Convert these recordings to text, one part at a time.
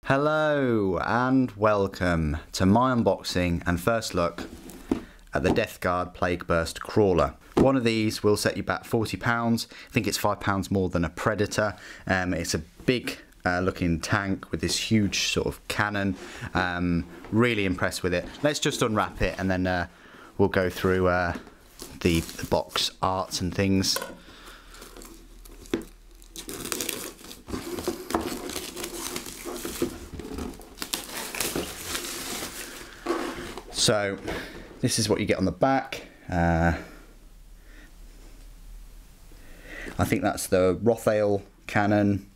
Hello and welcome to my unboxing and first look at the Death Guard Plagueburst Crawler. One of these will set you back £40. I think it's £5 more than a Predator. It's a big looking tank with this huge sort of cannon. Really impressed with it. Let's just unwrap it and then we'll go through the box arts and things. So this is what you get on the back. I think that's the Rothail cannon,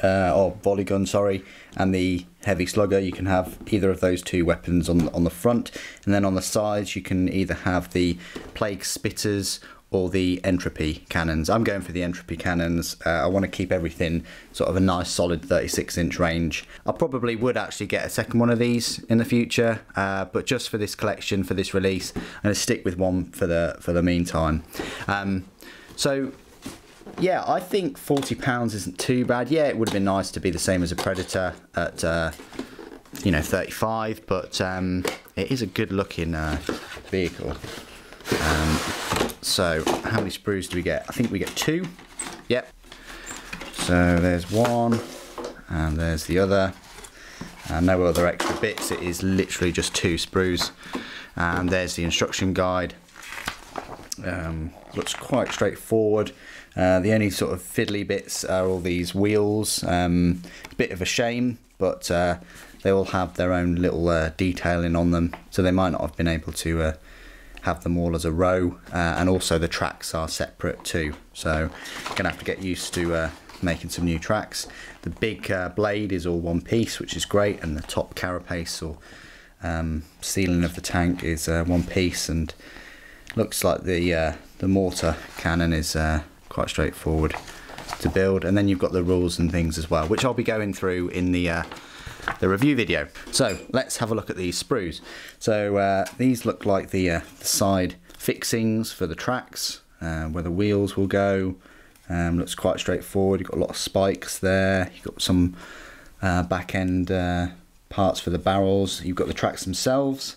or volley gun, sorry, and the heavy slugger. You can have either of those two weapons on the front, and then on the sides you can either have the plague spitters or the entropy cannons. I'm going for the entropy cannons. I want to keep everything sort of a nice solid 36-inch range. I probably would actually get a second one of these in the future, but just for this collection, for this release, I'm going to stick with one for the meantime. So yeah, I think £40 isn't too bad. Yeah, it would have been nice to be the same as a Predator at you know, 35, but it is a good looking vehicle. So how many sprues do we get? I think we get 2. Yep. So there's one and there's the other, and no other extra bits. It is literally just 2 sprues, and there's the instruction guide. Looks quite straightforward. The only sort of fiddly bits are all these wheels. A bit of a shame, but they all have their own little detailing on them, so they might not have been able to have them all as a row, and also the tracks are separate too, so you're gonna have to get used to making some new tracks. The big blade is all one piece, which is great, and the top carapace or ceiling of the tank is one piece, and looks like the mortar cannon is quite straightforward to build. And then you've got the rules and things as well, which I'll be going through in the review video. So let's have a look at these sprues. So these look like the side fixings for the tracks, where the wheels will go. Looks quite straightforward. You've got a lot of spikes there. You've got some back end parts for the barrels. You've got the tracks themselves.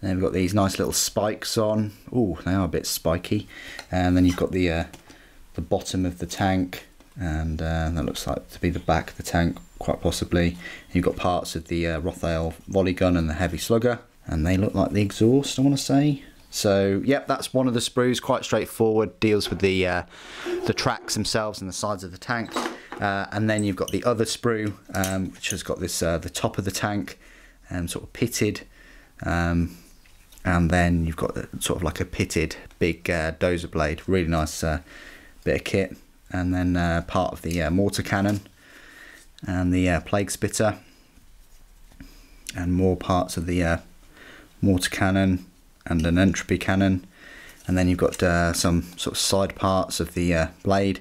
Then we've got these nice little spikes on. Oh, they are a bit spiky. And then you've got the bottom of the tank, and that looks like to be the back of the tank, quite possibly. You've got parts of the Rothail volley gun and the heavy slugger, and they look like the exhaust, I want to say. So yep, that's one of the sprues, quite straightforward, deals with the tracks themselves and the sides of the tank. And then you've got the other sprue, which has got this the top of the tank sort of pitted, and then you've got sort of like a pitted big dozer blade. Really nice bit of kit. And then part of the mortar cannon and the plague spitter, and more parts of the mortar cannon and an entropy cannon. And then you've got some sort of side parts of the blade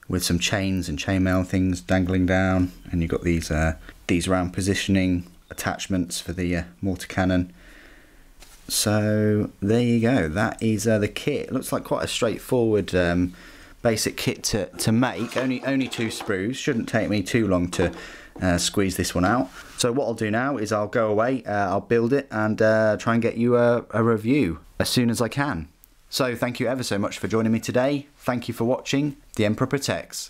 with some chains and chainmail things dangling down, and you've got these round positioning attachments for the mortar cannon. So there you go, that is the kit. It looks like quite a straightforward basic kit to make. Only 2 sprues. Shouldn't take me too long to squeeze this one out. So what I'll do now is I'll go away, I'll build it, and try and get you a review as soon as I can. So thank you ever so much for joining me today. Thank you for watching. The Emperor protects.